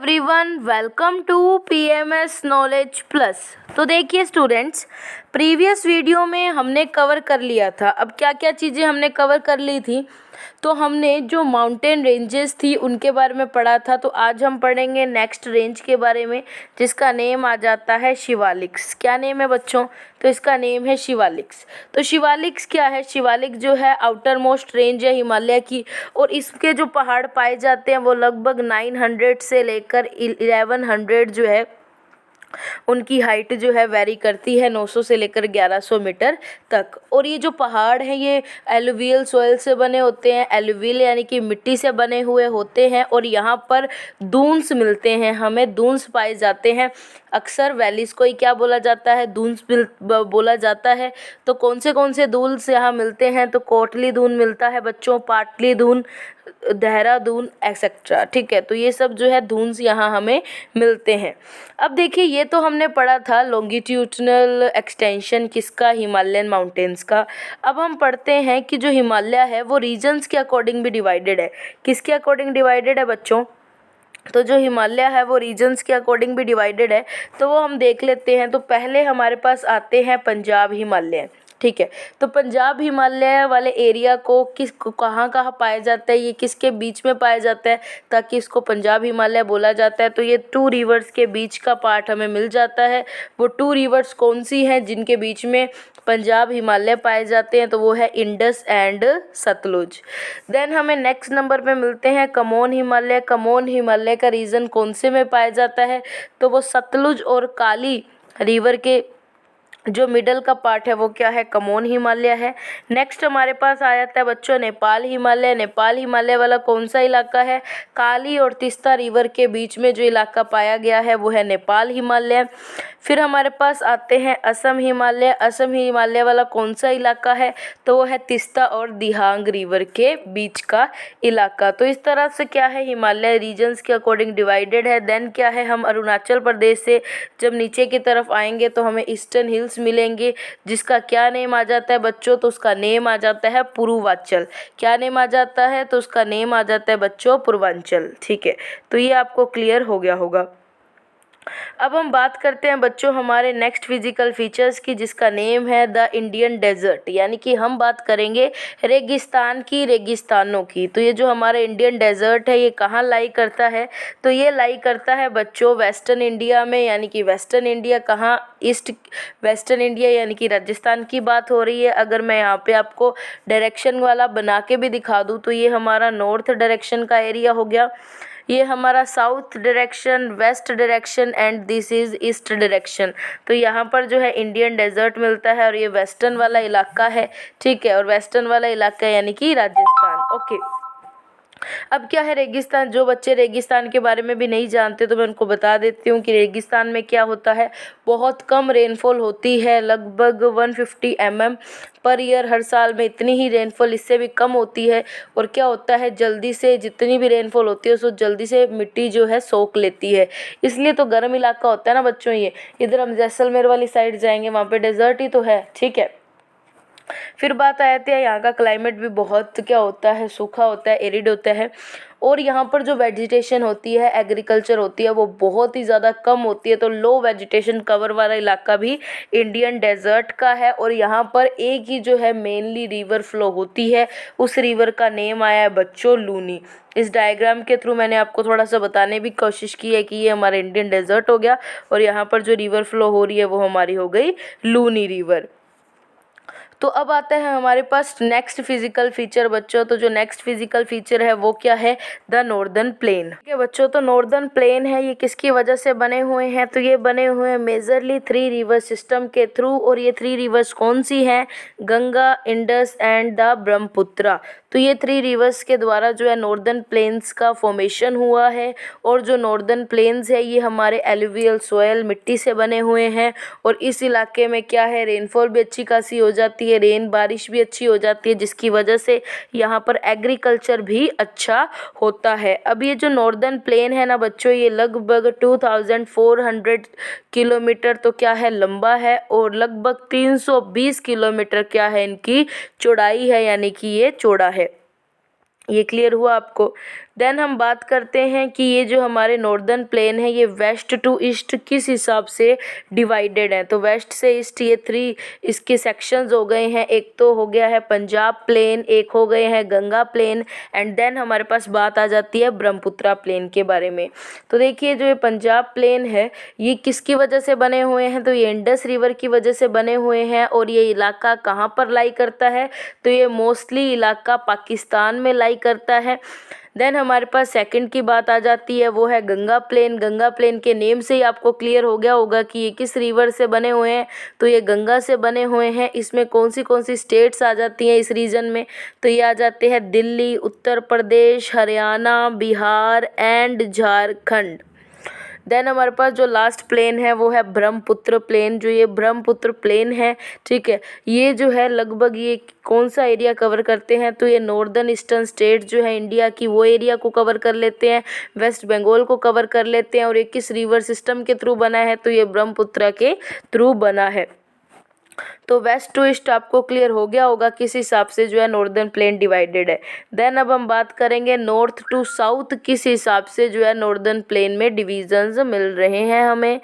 Everyone, welcome to PMS knowledge plus. तो देखिए students, previous video में हमने कवर कर लिया था। अब क्या क्या चीज़ें हमने कवर कर ली थी, तो हमने जो माउंटेन रेंजेस थी उनके बारे में पढ़ा था। तो आज हम पढ़ेंगे नेक्स्ट रेंज के बारे में, जिसका नेम आ जाता है शिवालिक्स। क्या नेम है बच्चों? तो इसका नेम है शिवालिक्स। तो शिवालिक्स क्या है? शिवालिक जो है आउटर मोस्ट रेंज है हिमालय की, और इसके जो पहाड़ पाए जाते हैं वो लगभग 900 से लेकर 1100 जो है उनकी हाइट जो है वेरी करती है, 900 से लेकर 1100 मीटर तक। और ये जो पहाड़ हैं ये एलुवियल सॉइल से बने होते हैं। एलुवियल यानी कि मिट्टी से बने हुए होते हैं, और यहाँ पर दून्स मिलते हैं, हमें दून्स पाए जाते हैं। अक्सर वैलीज को ही क्या बोला जाता है? दून्स बोला जाता है। तो कौन से दून्स यहाँ मिलते हैं? तो कोटली दून मिलता है बच्चों, पाटली दून, देहरादून एक्सेट्रा। ठीक है, तो ये सब जो है दून्स यहाँ हमें मिलते हैं। अब देखिए, ये तो हमने पढ़ा था लॉन्गिट्यूडनल एक्सटेंशन किसका? हिमालयन माउंटेन्स का। अब हम पढ़ते हैं कि जो हिमालय है वो रीजन्स के अकॉर्डिंग भी डिवाइडेड है। किसके अकॉर्डिंग डिवाइडेड है बच्चों? तो जो हिमालय है वो रीजन्स के अकॉर्डिंग भी डिवाइडेड है, तो वो हम देख लेते हैं। तो पहले हमारे पास आते हैं पंजाब हिमालय। ठीक है, तो पंजाब हिमालय वाले एरिया को कहाँ कहाँ पाया जाता है, ये किसके बीच में पाया जाता है ताकि इसको पंजाब हिमालय बोला जाता है? तो ये 2 रिवर्स के बीच का पार्ट हमें मिल जाता है। वो 2 रिवर्स कौन सी हैं जिनके बीच में पंजाब हिमालय पाए जाते हैं? तो वो है इंडस एंड सतलुज। देन हमें नेक्स्ट नंबर पे मिलते हैं कमोन हिमालय। कमोन हिमालय का रीजन कौन से में पाया जाता है? तो वो सतलुज और काली रिवर के जो मिडल का पार्ट है वो क्या है? कमोन हिमालय है। नेक्स्ट हमारे पास आ जाता है बच्चों नेपाल हिमालय। नेपाल हिमालय वाला कौन सा इलाका है? काली और तीस्ता रिवर के बीच में जो इलाका पाया गया है वो है नेपाल हिमालय। फिर हमारे पास आते हैं असम हिमालय। असम हिमालय वाला कौन सा इलाका है? तो वो है तीस्ता और दिहांग रिवर के बीच का इलाका। तो इस तरह से क्या है, हिमालय रीजन्स के अकॉर्डिंग डिवाइडेड है। देन क्या है, हम अरुणाचल प्रदेश से जब नीचे की तरफ आएंगे तो हमें ईस्टर्न हिल्स मिलेंगे, जिसका क्या नेम आ जाता है बच्चों? तो उसका नेम आ जाता है पूर्वांचल। क्या नेम आ जाता है? तो उसका नेम आ जाता है बच्चों पूर्वांचल। ठीक है, तो ये आपको क्लियर हो गया होगा। अब हम बात करते हैं बच्चों हमारे नेक्स्ट फिजिकल फीचर्स की, जिसका नेम है द इंडियन डेजर्ट। यानी कि हम बात करेंगे रेगिस्तान की, रेगिस्तानों की। तो ये जो हमारा इंडियन डेजर्ट है ये कहाँ लाई करता है? तो ये लाई करता है बच्चों वेस्टर्न इंडिया में। यानी कि वेस्टर्न इंडिया कहाँ? ईस्ट वेस्टर्न इंडिया, यानी कि राजस्थान की बात हो रही है। अगर मैं यहाँ पे आपको डायरेक्शन वाला बना के भी दिखा दूँ तो ये हमारा नॉर्थ डायरेक्शन का एरिया हो गया, ये हमारा south direction, west direction and this is east direction. तो यहाँ पर जो है इंडियन डेजर्ट मिलता है, और ये वेस्टर्न वाला इलाका है। ठीक है, और वेस्टर्न वाला इलाका यानी कि राजस्थान। ओके, अब क्या है रेगिस्तान? जो बच्चे रेगिस्तान के बारे में भी नहीं जानते तो मैं उनको बता देती हूँ कि रेगिस्तान में क्या होता है। बहुत कम रेनफॉल होती है, लगभग 150 mm पर ईयर। हर साल में इतनी ही रेनफॉल, इससे भी कम होती है। और क्या होता है, जल्दी से जितनी भी रेनफॉल होती है उसको जल्दी से मिट्टी जो है सोख लेती है, इसलिए तो गर्म इलाका होता है ना बच्चों। ये इधर हम जैसलमेर वाली साइड जाएंगे, वहाँ पे डेजर्ट ही तो है। ठीक है, फिर बात आ जाती है यहाँ का क्लाइमेट भी बहुत क्या होता है, सूखा होता है, एरिड होता है। और यहाँ पर जो वेजिटेशन होती है, एग्रीकल्चर होती है, वो बहुत ही ज़्यादा कम होती है। तो लो वेजिटेशन कवर वाला इलाका भी इंडियन डेजर्ट का है। और यहाँ पर एक ही जो है मेनली रिवर फ्लो होती है, उस रिवर का नेम आया है बच्चों लूनी। इस डायग्राम के थ्रू मैंने आपको थोड़ा सा बताने की कोशिश की है कि ये हमारा इंडियन डेजर्ट हो गया, और यहाँ पर जो रिवर फ्लो हो रही है वो हमारी हो गई लूनी रिवर। तो अब आता है हमारे पास नेक्स्ट फिजिकल फीचर बच्चों। तो जो नेक्स्ट फिजिकल फीचर है वो क्या है? The northern plain. ठीक है बच्चों, तो नॉर्दर्न प्लेन है, ये किसकी वजह से बने हुए हैं? तो ये बने हुए हैं मेजरली 3 रिवर सिस्टम के थ्रू। और ये 3 रिवर्स कौन सी हैं? Ganga, Indus and the Brahmaputra. तो ये 3 रिवर्स के द्वारा जो है नॉर्दर्न प्लेन्स का फॉर्मेशन हुआ है। और जो नॉर्दर्न प्लेन्स है ये हमारे एलुवियल सॉयल मिट्टी से बने हुए हैं। और इस इलाके में क्या है, रेनफॉल भी अच्छी खासी हो जाती है, रेन बारिश भी अच्छी हो जाती है, जिसकी वजह से यहाँ पर एग्रीकल्चर भी अच्छा होता है। अब ये जो नॉर्दर्न प्लेन है ना बच्चों, ये लगभग 2400 किलोमीटर तो क्या है, लंबा है। और लगभग 320 किलोमीटर क्या है, इनकी चौड़ाई है, यानी कि ये चौड़ा है। ये क्लियर हुआ आपको? देन हम बात करते हैं कि ये जो हमारे नॉर्दर्न प्लेन है ये वेस्ट टू ईस्ट किस हिसाब से डिवाइडेड है। तो वेस्ट से ईस्ट ये 3 इसके सेक्शंस हो गए हैं। एक तो हो गया है पंजाब प्लेन, एक हो गए हैं गंगा प्लेन, एंड देन हमारे पास बात आ जाती है ब्रह्मपुत्रा प्लेन के बारे में। तो देखिए जो ये पंजाब प्लेन है ये किसकी वजह से बने हुए हैं, तो ये इंडस रिवर की वजह से बने हुए हैं। और ये इलाका कहाँ पर लाई करता है, तो ये मोस्टली इलाका पाकिस्तान में लाई करता है। देन हमारे पास सेकंड की बात आ जाती है, वो है गंगा प्लेन। गंगा प्लेन के नेम से ही आपको क्लियर हो गया होगा कि ये किस रिवर से बने हुए हैं, तो ये गंगा से बने हुए हैं। इसमें कौन सी स्टेट्स आ जाती हैं इस रीजन में, तो ये आ जाते हैं दिल्ली, उत्तर प्रदेश, हरियाणा, बिहार एंड झारखंड। देन हमारे पास जो लास्ट प्लेन है वो है ब्रह्मपुत्र प्लेन। जो ये ब्रह्मपुत्र प्लेन है, ठीक है, ये जो है लगभग ये कौन सा एरिया कवर करते हैं, तो ये नॉर्दर्न ईस्टर्न स्टेट जो है इंडिया की वो एरिया को कवर कर लेते हैं, वेस्ट बंगाल को कवर कर लेते हैं। और ये किस रिवर सिस्टम के थ्रू बना है, तो ये ब्रह्मपुत्र के थ्रू बना है। तो वेस्ट टू ईस्ट आपको क्लियर हो गया होगा किस हिसाब से जो है नॉर्दर्न प्लेन डिवाइडेड है। देन अब हम बात करेंगे नॉर्थ टू साउथ किस हिसाब से जो है नॉर्दर्न प्लेन में डिवीजन्स मिल रहे हैं हमें।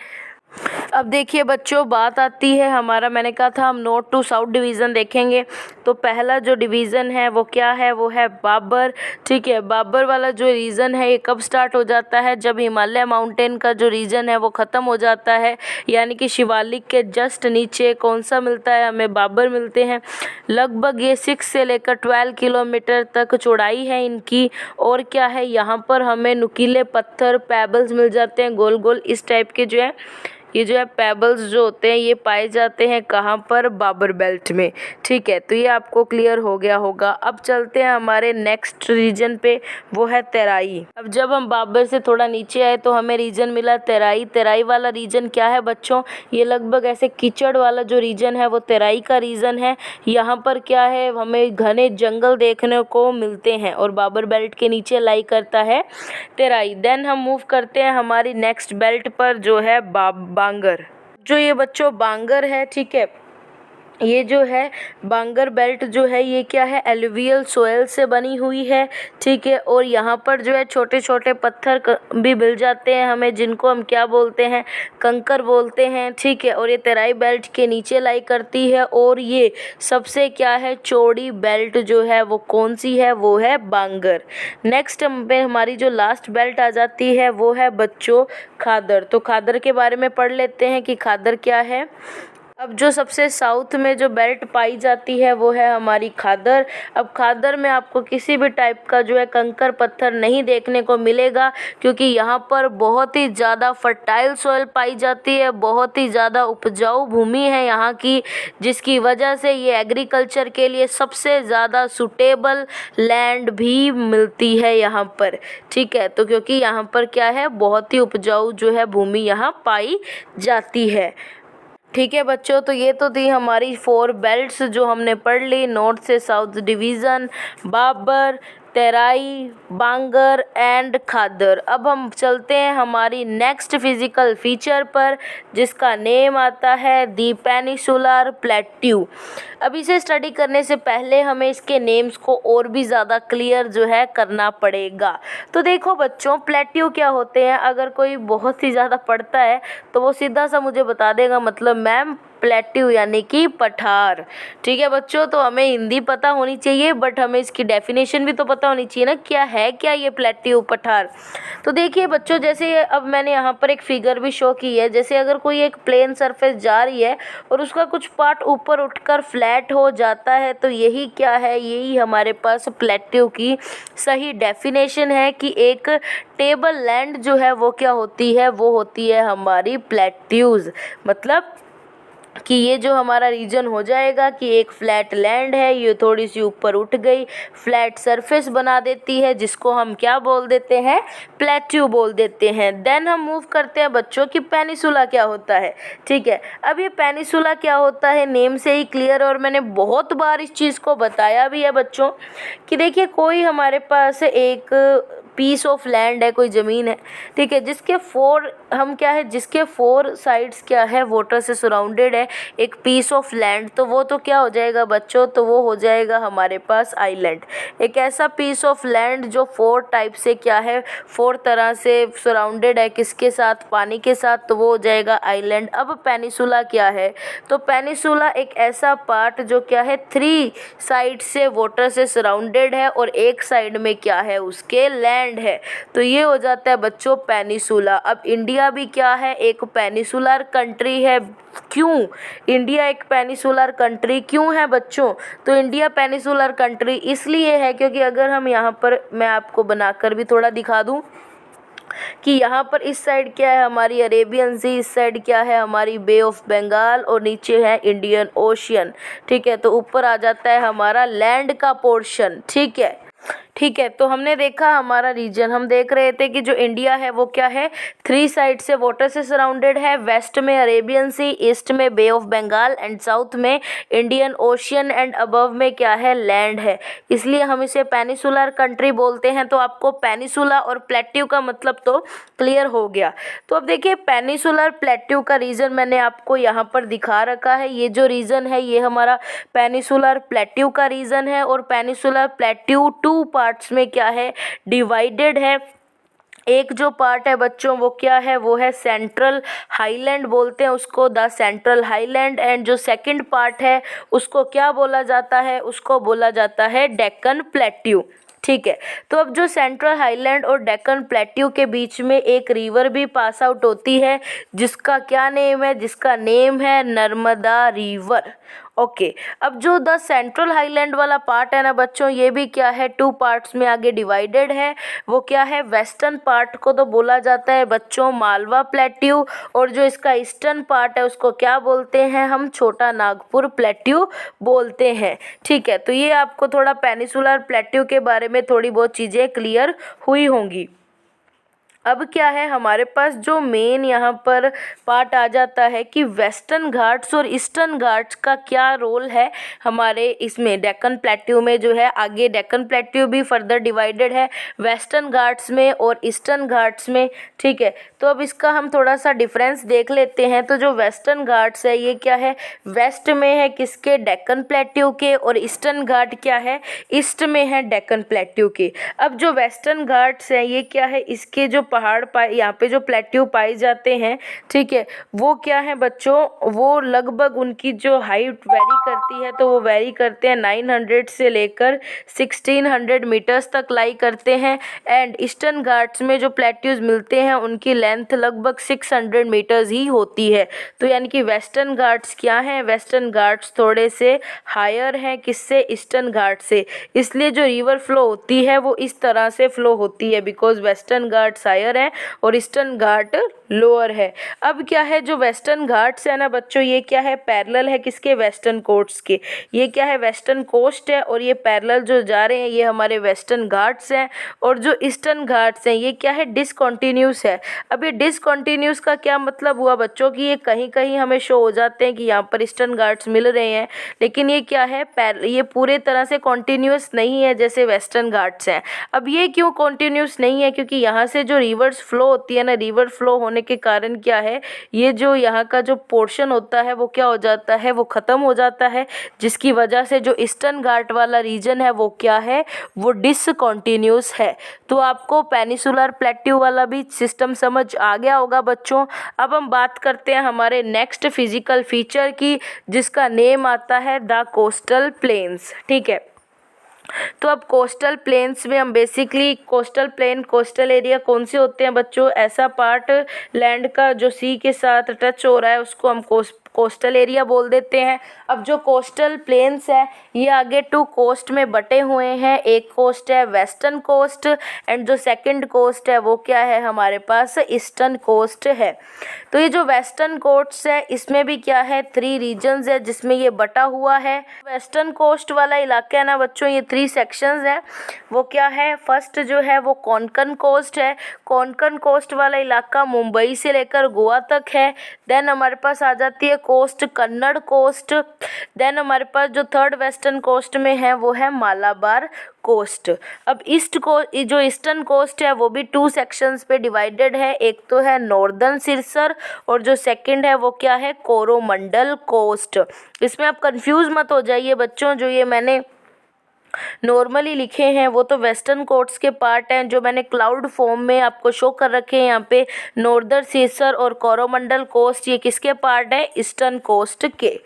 अब देखिए बच्चों बात आती है हमारा, मैंने कहा था हम नॉर्थ टू साउथ डिवीज़न देखेंगे। तो पहला जो डिवीज़न है वो क्या है, वो है बाबर। ठीक है, बाबर वाला जो रीजन है ये कब स्टार्ट हो जाता है, जब हिमालय माउंटेन का जो रीजन है वो ख़त्म हो जाता है, यानी कि शिवालिक के जस्ट नीचे कौन सा मिलता है, हमें बाबर मिलते हैं। लगभग ये 6 से लेकर 12 किलोमीटर तक चौड़ाई है इनकी। और क्या है, यहाँ पर हमें नुकीले पत्थर पेबल्स मिल जाते हैं, गोल गोल इस टाइप के जो है ये जो है पेबल्स जो होते हैं ये पाए जाते हैं कहाँ पर, बाबर बेल्ट में। ठीक है, तो ये आपको क्लियर हो गया होगा। अब चलते हैं हमारे नेक्स्ट रीजन पे, वो है तेराई। अब जब हम बाबर से थोड़ा नीचे आए तो हमें रीजन मिला तेराई। तेराई वाला रीजन क्या है बच्चों, ये लगभग ऐसे कीचड़ वाला जो रीजन है वो तेराई का रीजन है। यहाँ पर क्या है, हमें घने जंगल देखने को मिलते हैं और बाबर बेल्ट के नीचे लाई करता है तेराई। देन हम मूव करते हैं हमारी नेक्स्ट बेल्ट पर जो है बांगर। जो ये बच्चों बांगर है, ठीक है, ये जो है बांगर बेल्ट जो है ये क्या है, एलुवियल सोयल से बनी हुई है। ठीक है, और यहाँ पर जो है छोटे छोटे पत्थर भी मिल जाते हैं हमें, जिनको हम क्या बोलते हैं, कंकर बोलते हैं। ठीक है, और ये तेराई बेल्ट के नीचे लाई करती है। और ये सबसे क्या है, चौड़ी बेल्ट जो है वो कौन सी है, वो है बांगर। नेक्स्ट पे हमारी जो लास्ट बेल्ट आ जाती है वो है बच्चों खादर। तो खादर के बारे में पढ़ लेते हैं कि खादर क्या है। अब जो सबसे साउथ में जो बेल्ट पाई जाती है वो है हमारी खादर। अब खादर में आपको किसी भी टाइप का जो है कंकर पत्थर नहीं देखने को मिलेगा, क्योंकि यहाँ पर बहुत ही ज़्यादा फर्टाइल सॉइल पाई जाती है, बहुत ही ज़्यादा उपजाऊ भूमि है यहाँ की, जिसकी वजह से ये एग्रीकल्चर के लिए सबसे ज़्यादा सूटेबल लैंड भी मिलती है यहाँ पर। ठीक है, तो क्योंकि यहाँ पर क्या है, बहुत ही उपजाऊ जो है भूमि यहाँ पाई जाती है। ठीक है बच्चों, तो ये तो थी हमारी 4 बेल्ट्स जो हमने पढ़ ली, नॉर्थ से south division, Bhabar, Terai, Bangar and Khadar. अब हम चलते हैं हमारी नेक्स्ट फिजिकल फीचर पर, जिसका नेम आता है दी पेनिसुलर प्लेट्यू। अब इसे स्टडी करने से पहले हमें इसके नेम्स को और भी ज़्यादा क्लियर जो है करना पड़ेगा। तो देखो बच्चों, प्लेट्यू क्या होते हैं, अगर कोई बहुत ही ज़्यादा पढ़ता है तो वो सीधा सा मुझे बता देगा, मतलब मैम प्लेट्यू यानी कि पठार। ठीक है बच्चों, तो हमें हिंदी पता होनी चाहिए, बट हमें इसकी डेफिनेशन भी तो पता होनी चाहिए ना, क्या है क्या ये प्लेट्यू पठार। तो देखिए बच्चों, जैसे अब मैंने यहाँ पर एक फिगर भी शो की है, जैसे अगर कोई एक प्लेन सरफेस जा रही है और उसका कुछ पार्ट ऊपर उठकर फ्लैट हो जाता है, तो यही क्या है, यही हमारे पास प्लेट्यू की सही डेफिनेशन है कि एक टेबल लैंड जो है वो क्या होती है, वो होती है हमारी प्लेट्यूज। मतलब कि ये जो हमारा रीजन हो जाएगा कि एक फ्लैट लैंड है, ये थोड़ी सी ऊपर उठ गई, फ्लैट सरफेस बना देती है, जिसको हम क्या बोल देते हैं, प्लेट्यू बोल देते हैं। देन हम मूव करते हैं बच्चों कि पेनिसुला क्या होता है। ठीक है, अब ये पेनिसुला क्या होता है नेम से ही क्लियर, और मैंने बहुत बार इस चीज़ को बताया भी है बच्चों कि देखिए कोई हमारे पास एक पीस ऑफ लैंड है, कोई ज़मीन है, ठीक है, जिसके जिसके 4 साइड्स क्या है, वाटर से सराउंडेड है, एक पीस ऑफ लैंड, तो वो तो क्या हो जाएगा बच्चों, तो वो हो जाएगा हमारे पास आइलैंड। एक ऐसा पीस ऑफ लैंड जो 4 टाइप से क्या है, 4 तरह से सराउंडेड है, किसके साथ, पानी के साथ, तो वो हो जाएगा आइलैंड। अब पेनिसुला क्या है, तो पेनिसुला एक ऐसा पार्ट जो क्या है 3 साइड से वाटर से सराउंडेड है और एक साइड में क्या है, उसके लैंड है, तो ये हो जाता है बच्चों पेनिसुला। अब इंडिया भी क्या है, एक पेनिसुलर कंट्री है। क्यों इंडिया एक पेनिसुलर कंट्री क्यों है बच्चों, तो इंडिया पेनिसुलर कंट्री इसलिए है क्योंकि अगर हम यहाँ पर, मैं आपको बनाकर भी थोड़ा दिखा दूँ कि यहाँ पर इस साइड क्या है हमारी अरेबियन सी, इस साइड क्या है हमारी बे ऑफ बंगाल और नीचे है इंडियन ओशियन, ठीक है, तो ऊपर आ जाता है हमारा लैंड का पोर्शन, ठीक है। ठीक है, तो हमने देखा हमारा रीजन, हम देख रहे थे कि जो इंडिया है वो क्या है 3 साइड से वाटर से सराउंडेड है, वेस्ट में अरेबियन सी, ईस्ट में बे ऑफ बंगाल एंड साउथ में इंडियन ओशियन एंड अबव में क्या है, लैंड है, इसलिए हम इसे पेनिसुलर कंट्री बोलते हैं। तो आपको पेनिसुला और प्लेट्यू का मतलब तो क्लियर हो गया। तो अब देखिए पेनिसुलर प्लेट्यू का रीजन मैंने आपको यहाँ पर दिखा रखा है, ये जो रीजन है ये हमारा पेनिसुलर प्लेट्यू का रीजन है और पेनिसुलर प्लेट्यू 2 पार्ट्स में क्या है, डिवाइडेड है। एक जो पार्ट है बच्चों वो क्या है, वो है सेंट्रल हाईलैंड, बोलते हैं उसको द सेंट्रल हाईलैंड, एंड जो सेकंड पार्ट है उसको क्या बोला जाता है, उसको बोला जाता है डेक्कन प्लेट्यू, ठीक है। तो अब जो सेंट्रल हाईलैंड और डेक्कन प्लेट्यू के बीच में एक रिवर भी पास आउट होती है जिसका क्या नेम है, जिसका नेम है नर्मदा रिवर, ओके। अब जो द सेंट्रल हाईलैंड वाला पार्ट है ना बच्चों, ये भी क्या है 2 पार्ट्स में आगे डिवाइडेड है। वो क्या है, वेस्टर्न पार्ट को तो बोला जाता है बच्चों मालवा प्लेट्यू और जो इसका ईस्टर्न पार्ट है उसको क्या बोलते हैं, हम छोटा नागपुर प्लेट्यू बोलते हैं, ठीक है। तो ये आपको थोड़ा पेनिसुलर प्लेट्यू के बारे में थोड़ी बहुत चीज़ें क्लियर हुई होंगी। अब क्या है हमारे पास जो मेन यहाँ पर पार्ट आ जाता है कि वेस्टर्न घाट्स और ईस्टर्न घाट्स का क्या रोल है हमारे इसमें डेक्कन प्लेट्यू में, जो है आगे डेक्कन प्लेट्यू भी फर्दर डिवाइडेड है वेस्टर्न घाट्स में और ईस्टर्न घाट्स में, ठीक है। तो अब इसका हम थोड़ा सा डिफरेंस देख लेते हैं। तो जो वेस्टर्न घाट्स है ये क्या है, वेस्ट में है किसके, डेक्कन प्लेट्यू के, और ईस्टर्न घाट क्या है, ईस्ट में है डेक्कन प्लेट्यू के। अब जो वेस्टर्न घाट्स है ये क्या है, इसके जो पहाड़ पाए यहाँ पे जो प्लेट्यू पाए जाते हैं, ठीक है, वो क्या है बच्चों, वो लगभग उनकी जो हाइट वेरी करती है, तो वो वेरी करते हैं 900 से लेकर 1600 मीटर्स तक लाई करते हैं। एंड ईस्टर्न घाट्स में जो प्लेट्यूज मिलते हैं उनकी लेंथ लगभग 600 मीटर्स ही होती है। तो यानी कि वेस्टर्न घाट्स क्या हैं, वेस्टर्न घाट्स थोड़े से हायर हैं किससे, ईस्टर्न घाट से, इसलिए जो रिवर फ्लो होती है वो इस तरह से फ्लो होती है, बिकॉज वेस्टर्न घाट्स हायर है और ईस्टर्न घाट लोअर है। अब क्या है जो वेस्टर्न घाट्स है ना बच्चों, ये क्या है पैरेलल है किसके, वेस्टर्न कोस्ट के, ये क्या है वेस्टर्न कोस्ट है और ये पैरेलल जो जा रहे हैं ये हमारे वेस्टर्न घाट्स हैं। और जो ईस्टर्न घाट्स हैं ये क्या है, डिसकंटिन्यूस है। अब ये डिसकंटिन्यूस का क्या मतलब हुआ बच्चों कि ये कहीं कहीं हमें शो हो जाते हैं कि यहाँ पर ईस्टर्न घाट्स मिल रहे हैं, लेकिन ये क्या है ये पूरे तरह से कॉन्टिन्यूस नहीं है जैसे वेस्टर्न घाट्स हैं। अब ये क्यों कॉन्टिन्यूस नहीं है, क्योंकि यहाँ से जो रिवर्स फ्लो होती है ना, रिवर फ्लो होने के कारण क्या है, ये जो यहाँ का जो पोर्शन होता है वो क्या हो जाता है, वो ख़त्म हो जाता है, जिसकी वजह से जो ईस्टर्न घाट वाला रीजन है वो क्या है, वो डिसकंटिन्यूस है। तो आपको पेनिसुलर प्लेट्यू वाला भी सिस्टम समझ आ गया होगा बच्चों। अब हम बात करते हैं हमारे नेक्स्ट फिजिकल फीचर की, जिसका नेम आता है द कोस्टल प्लेन्स, ठीक है। तो अब कोस्टल प्लेन्स में हम basically coastal plain, coastal area कौन से होते हैं बच्चों, ऐसा पार्ट लैंड का जो सी के साथ टच हो रहा है उसको हम कोस्टल एरिया बोल देते हैं। अब जो कोस्टल प्लेन्स है ये आगे 2 कोस्ट में बटे हुए हैं, एक कोस्ट है वेस्टर्न कोस्ट एंड जो सेकंड कोस्ट है वो क्या है हमारे पास, ईस्टर्न कोस्ट है। तो ये जो वेस्टर्न कोस्ट है इसमें भी क्या है 3 रीजन्स है जिसमें ये बटा हुआ है। वेस्टर्न कोस्ट वाला इलाका है ना बच्चों, ये 3 सेक्शंस हैं। वो क्या है, फर्स्ट जो है वो कोंकण कोस्ट है, कोंकण कोस्ट वाला इलाका मुंबई से लेकर गोवा तक है। देन हमारे पास आ जाती है कोस्ट कन्नड़ कोस्ट। देन हमारे पास जो थर्ड वेस्टर्न कोस्ट में है वो है मालाबार कोस्ट। अब जो ईस्टर्न कोस्ट है वो भी 2 सेक्शंस पे डिवाइडेड है, एक तो है नॉर्दर्न सिरसर और जो सेकंड है वो क्या है, कोरोमंडल कोस्ट। इसमें आप कंफ्यूज मत हो जाइए बच्चों, जो ये मैंने नॉर्मली लिखे हैं वो तो वेस्टर्न कोट्स के पार्ट हैं, जो मैंने क्लाउड फॉर्म में आपको शो कर रखे हैं यहाँ पे नॉर्दर्न सिरसर और कोरोमंडल कोस्ट, ये किसके पार्ट है, ईस्टर्न कोस्ट के।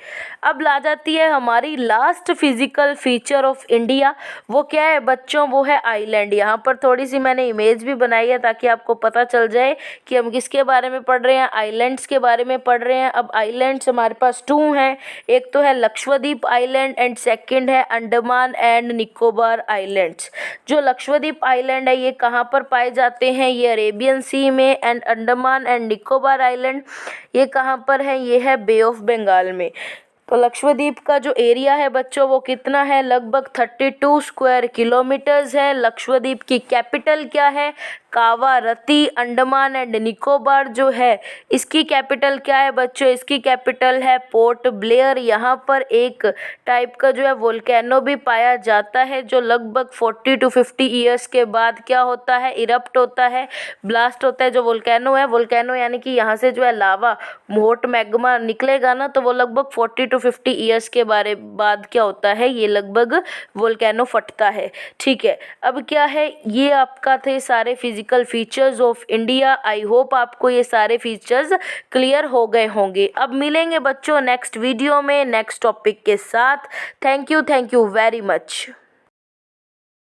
अब ला जाती है हमारी last physical feature of India, वो क्या है बच्चों, वो है आइलैंड। यहाँ पर थोड़ी सी मैंने इमेज भी बनाई है ताकि आपको पता चल जाए कि हम किसके बारे में पढ़ रहे हैं, आइलैंड्स के बारे में पढ़ रहे हैं। अब आइलैंड्स हमारे पास 2 हैं, एक तो है लक्षद्वीप आइलैंड एंड सेकंड है अंडमान एंड निकोबार आइलैंड्स। जो लक्षद्वीप आइलैंड है ये कहाँ पर पाए जाते हैं, ये अरेबियन सी में, and Andaman and Nicobar island ये कहाँ पर है, ये है बे ऑफ बंगाल में। तो लक्षद्वीप का जो एरिया है बच्चों वो कितना है, लगभग 32 स्क्वायर किलोमीटर्स है। लक्षद्वीप की कैपिटल क्या है, कावारती। अंडमान एंड निकोबार जो है इसकी कैपिटल क्या है बच्चों, इसकी कैपिटल है पोर्ट ब्लेयर। यहाँ पर एक टाइप का जो है वोल्केनो भी पाया जाता है, जो लगभग 40 to 50 ईयर्स के बाद क्या होता है, इरप्ट होता है, ब्लास्ट होता है। जो वोल्केनो है, वोल्केनो यानी कि यहाँ से जो है लावा हॉट मैग्मा निकलेगा ना, तो वो लगभग 40 to 50 ईयर्स के बाद क्या होता है, ये लगभग वोल्केनो फटता है। ठीक है, अब क्या है, ये आपका थे सारे physical features of India. I hope आपको ये सारे फीचर्स क्लियर हो गए होंगे। अब मिलेंगे बच्चों नेक्स्ट वीडियो में नेक्स्ट टॉपिक के साथ। Thank you very much.